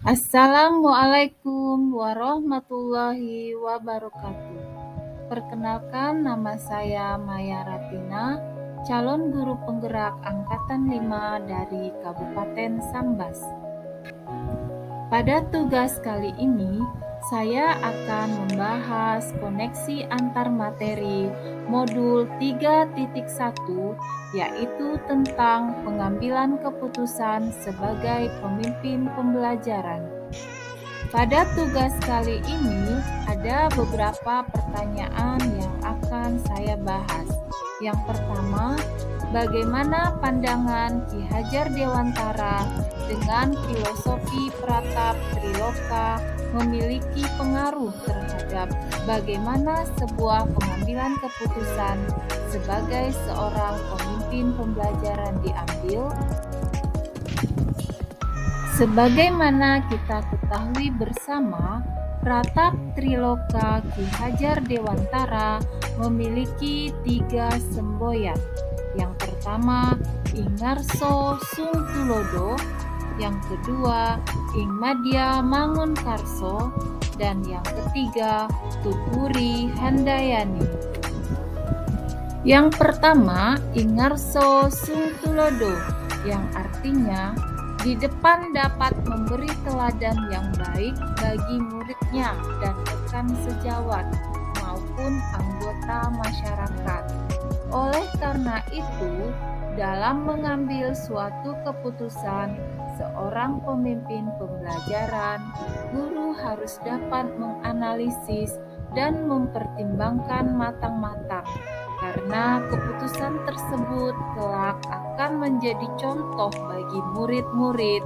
Assalamualaikum warahmatullahi wabarakatuh. Perkenalkan, nama saya Maya Ratina, calon guru penggerak angkatan 5 dari Kabupaten Sambas. Pada tugas kali ini, saya akan membahas koneksi antar materi modul 3.1, yaitu tentang pengambilan keputusan sebagai pemimpin pembelajaran. Pada tugas kali ini, ada beberapa pertanyaan yang akan saya bahas. Yang pertama, bagaimana pandangan Ki Hajar Dewantara dengan filosofi Pratap Triloka memiliki pengaruh terhadap bagaimana sebuah pengambilan keputusan sebagai seorang pemimpin pembelajaran diambil? Sebagaimana kita ketahui bersama, Pratap Triloka Ki Hajar Dewantara memiliki 3 semboyan. Yang pertama, Ing Ngarso Sung Tulodo, yang kedua, Ing Madya Mangunkarso, dan yang ketiga, Tuturi Handayani. Yang pertama, Ing Ngarso Sung Tulodo, yang artinya di depan dapat memberi teladan yang baik bagi muridnya dan rekan sejawat maupun anggota masyarakat. Oleh karena itu, dalam mengambil suatu keputusan, seorang pemimpin pembelajaran, guru harus dapat menganalisis dan mempertimbangkan matang-matang, karena keputusan tersebut kelak akan menjadi contoh bagi murid-murid,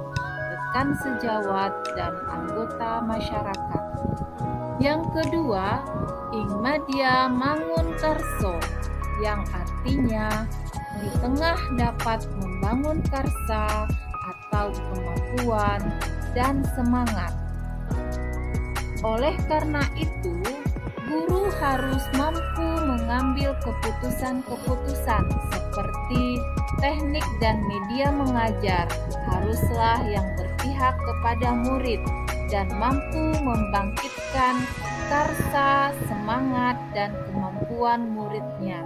rekan sejawat, dan anggota masyarakat. Yang kedua, Ing Madya Mangunkarso, yang artinya di tengah dapat membangun karsa atau kemampuan dan semangat. Oleh karena itu, guru harus mampu mengambil keputusan-keputusan seperti teknik dan media mengajar haruslah yang berpihak kepada murid dan mampu membangkitkan karsa, semangat, dan kemampuan muridnya.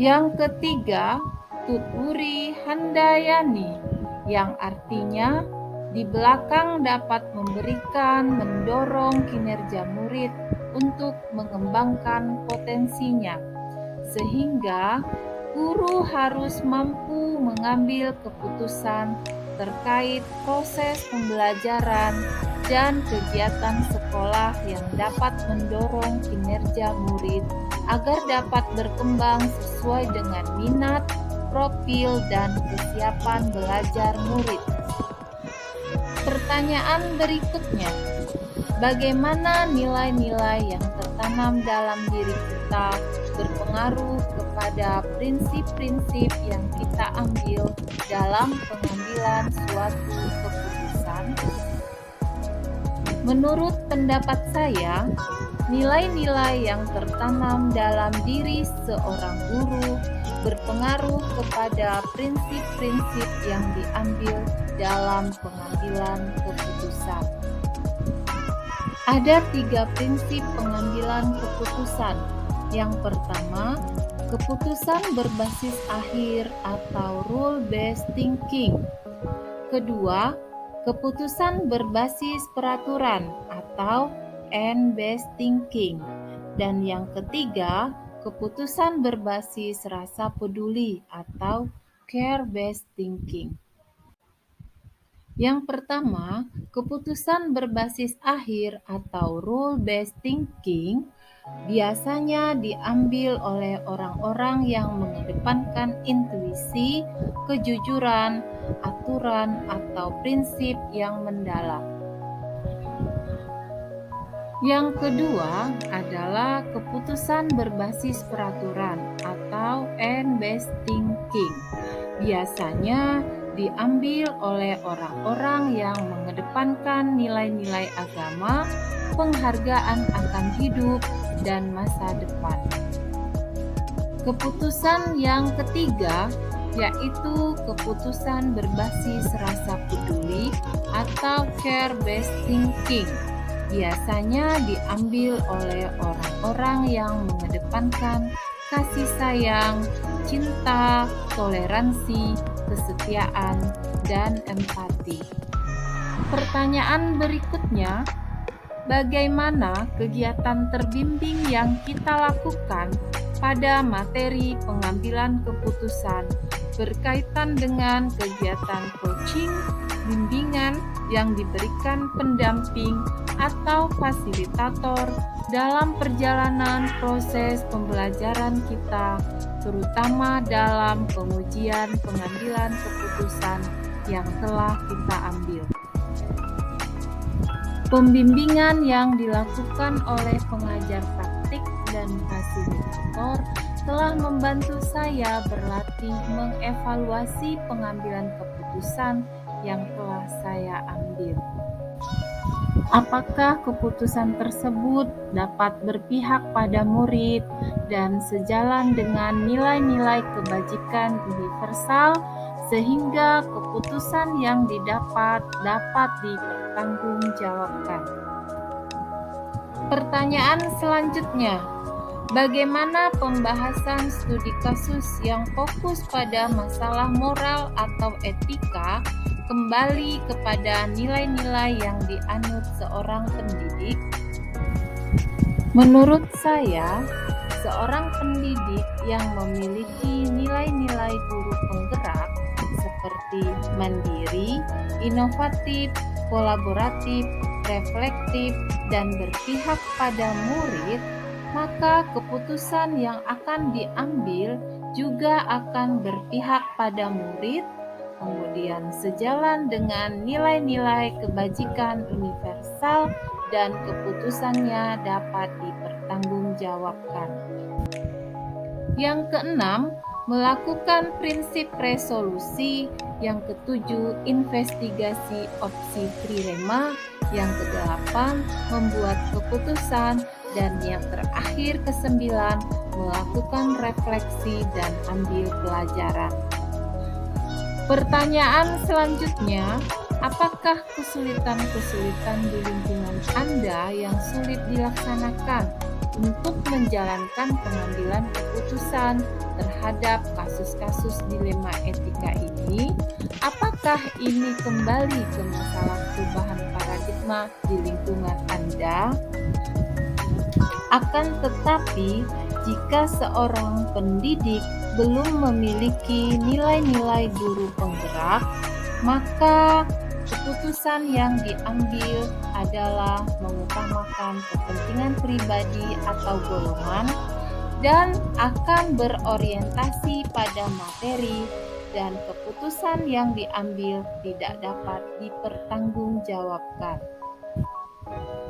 Yang ketiga, Tuturi Handayani, yang artinya di belakang dapat mendorong kinerja murid untuk mengembangkan potensinya, sehingga guru harus mampu mengambil keputusan terkait proses pembelajaran dan kegiatan sekolah yang dapat mendorong kinerja murid agar dapat berkembang sesuai dengan minat, profil, dan kesiapan belajar murid. Pertanyaan berikutnya, bagaimana nilai-nilai yang tertanam dalam diri kita berpengaruh kepada prinsip-prinsip yang kita ambil dalam pengambilan suatu keputusan? Menurut pendapat saya, nilai-nilai yang tertanam dalam diri seorang guru berpengaruh kepada prinsip-prinsip yang diambil dalam pengambilan keputusan. Ada 3 prinsip pengambilan keputusan. Yang pertama, keputusan berbasis akhir atau rule-based thinking. Kedua, keputusan berbasis peraturan atau end-based thinking. Dan yang ketiga, keputusan berbasis rasa peduli atau care-based thinking. Yang pertama, keputusan berbasis akhir atau rule-based thinking biasanya diambil oleh orang-orang yang mengedepankan intuisi, kejujuran, aturan, atau prinsip yang mendalam. Yang kedua adalah keputusan berbasis peraturan atau end-based thinking. Biasanya diambil oleh orang-orang yang mengedepankan nilai-nilai agama, penghargaan akan hidup, dan masa depan. Keputusan yang ketiga yaitu keputusan berbasis rasa peduli atau care-based thinking. Biasanya diambil oleh orang-orang yang mengedepankan kasih sayang, cinta, toleransi, kesetiaan, dan empati. Pertanyaan berikutnya, bagaimana kegiatan terbimbing yang kita lakukan pada materi pengambilan keputusan berkaitan dengan kegiatan coaching, bimbingan yang diberikan pendamping atau fasilitator dalam perjalanan proses pembelajaran kita, terutama dalam pengujian pengambilan keputusan yang telah kita ambil. Pembimbingan yang dilakukan oleh pengajar praktik dan fasilitator telah membantu saya berlatih mengevaluasi pengambilan keputusan yang telah saya ambil. Apakah keputusan tersebut dapat berpihak pada murid dan sejalan dengan nilai-nilai kebajikan universal sehingga keputusan yang didapat dapat dipertanggungjawabkan. Pertanyaan selanjutnya, bagaimana pembahasan studi kasus yang fokus pada masalah moral atau etika kembali kepada nilai-nilai yang dianut seorang pendidik? Menurut saya, seorang pendidik yang memiliki nilai-nilai guru penggerak seperti mandiri, inovatif, kolaboratif, reflektif, dan berpihak pada murid, maka keputusan yang akan diambil juga akan berpihak pada murid, kemudian sejalan dengan nilai-nilai kebajikan universal dan keputusannya dapat dipertanggungjawabkan. Yang keenam, melakukan prinsip resolusi. Yang ketujuh, investigasi opsi trilema. Yang kedelapan, membuat keputusan. Dan yang terakhir, kesembilan, melakukan refleksi dan ambil pelajaran. Pertanyaan selanjutnya, apakah kesulitan-kesulitan di lingkungan Anda yang sulit dilaksanakan untuk menjalankan pengambilan keputusan terhadap kasus-kasus dilema etika ini? Apakah ini kembali ke masalah perubahan paradigma di lingkungan Anda? Akan tetapi, jika seorang pendidik belum memiliki nilai-nilai guru penggerak, maka keputusan yang diambil adalah mengutamakan kepentingan pribadi atau golongan dan akan berorientasi pada materi, dan keputusan yang diambil tidak dapat dipertanggungjawabkan.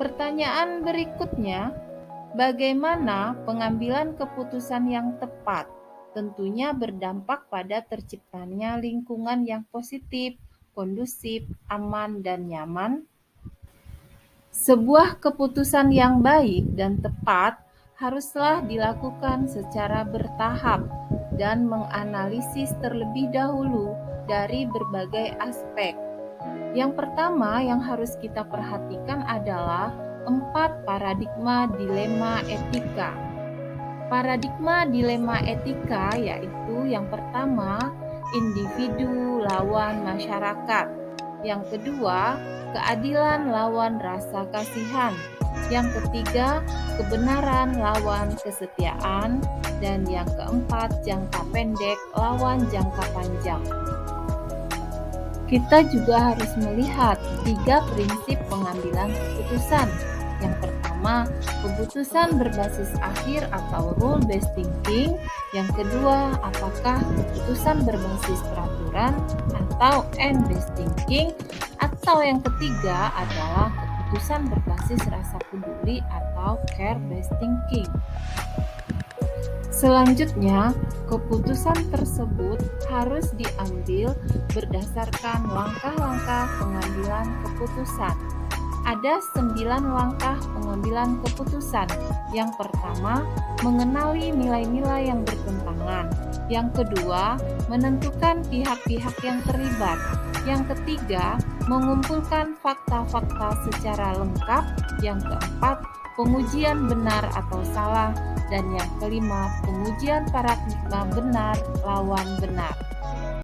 Pertanyaan berikutnya, bagaimana pengambilan keputusan yang tepat tentunya berdampak pada terciptanya lingkungan yang positif, kondusif, aman, dan nyaman? Sebuah keputusan yang baik dan tepat haruslah dilakukan secara bertahap dan menganalisis terlebih dahulu dari berbagai aspek. Yang pertama yang harus kita perhatikan adalah 4 paradigma dilema etika. Paradigma dilema etika yaitu yang pertama, individu lawan masyarakat. Yang kedua, keadilan lawan rasa kasihan. Yang ketiga, kebenaran lawan kesetiaan. Dan yang keempat, jangka pendek lawan jangka panjang. Kita juga harus melihat 3 prinsip pengambilan keputusan. Yang pertama, keputusan berbasis akhir atau rule-based thinking. Yang kedua, apakah keputusan berbasis peraturan atau end-based thinking. Atau yang ketiga adalah keputusan berbasis rasa peduli atau care-based thinking. Selanjutnya, keputusan tersebut harus diambil berdasarkan langkah-langkah pengambilan keputusan. Ada 9 langkah pengambilan keputusan. Yang pertama, mengenali nilai-nilai yang bertentangan. Yang kedua, menentukan pihak-pihak yang terlibat. Yang ketiga, mengumpulkan fakta-fakta secara lengkap. Yang keempat, pengujian benar atau salah. Dan yang kelima, pengujian paradigma benar lawan benar.